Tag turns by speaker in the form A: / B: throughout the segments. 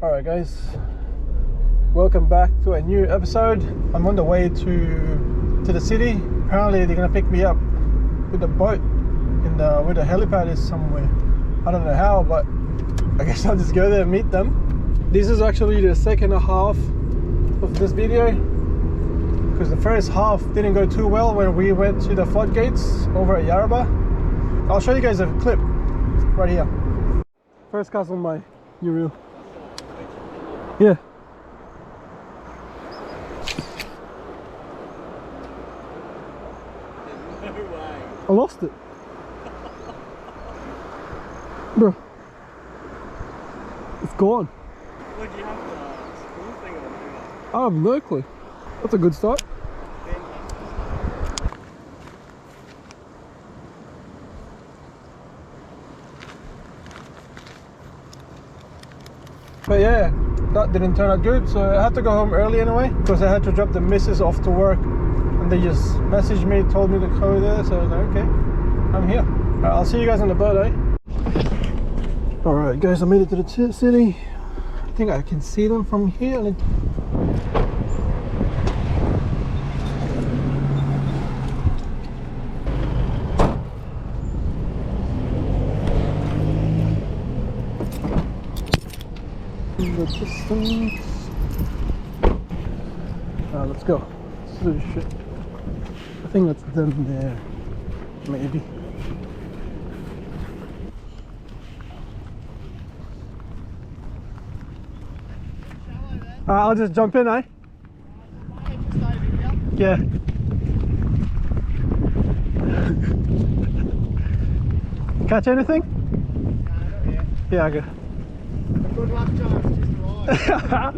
A: Alright guys, welcome back to a new episode. I'm on the way to the city. Apparently they're gonna pick me up with a boat in where the helipad is somewhere. I don't know how, but I guess I'll just go there and meet them. This is actually the second half of this video, because the first half didn't go too well when we went to the floodgates over at Yarrabah. I'll show you guys a clip right here. First cast on my new reel. Yeah.
B: No way.
A: I lost it. Bro. It's gone.
B: Would you have the school thing on?
A: I have no clue. That's a good start. But yeah, that didn't turn out good, so I had to go home early anyway, because I had to drop the missus off to work, and they just messaged me, told me to go there, so I was like, okay, I'm here. Alright, I'll see you guys on the boat, eh? Alright guys, I made it to the city. I think I can see them from here. In the distance. Let's go. So shit. I think that's them there. Maybe. I'll just jump in, eh? Yeah. Catch anything?
B: Not yet.
A: Yeah, okay.
B: Good luck, John. Just right.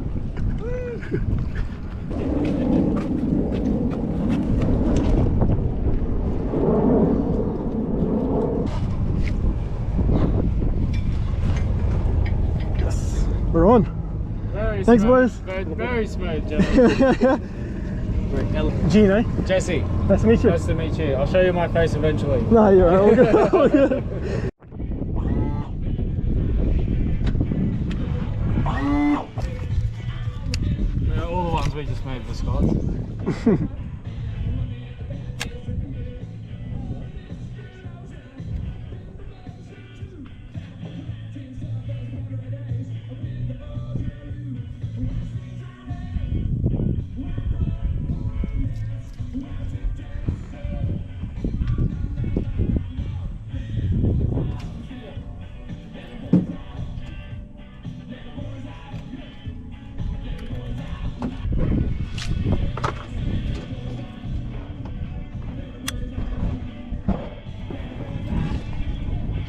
A: Yes, we're on.
B: Very
A: Thanks,
B: smooth.
A: boys.
B: Very smooth, John.
A: Gene, eh?
B: Jesse.
A: Nice to meet you.
B: Nice to meet you. I'll show you my face eventually.
A: No, you're right. All good. All good.
B: Yeah, all the ones we just made for Scots.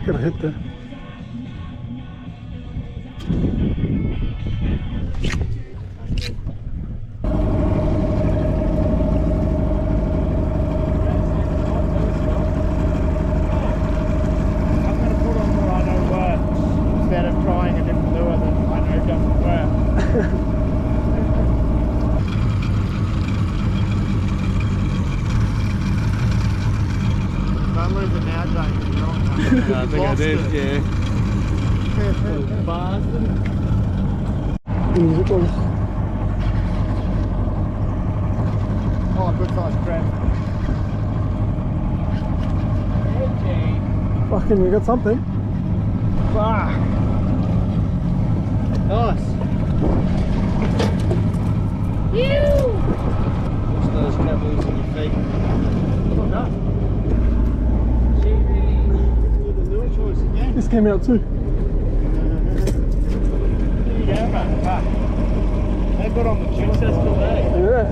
A: Gonna hit there.
B: I think I did, yeah.
A: Oh, good size crab. Fucking, we got something.
B: Fuck. Nice. Watch those crabbles on your feet.
A: This came out too.
B: There you go, mate. They got on the successful day.
A: Yeah.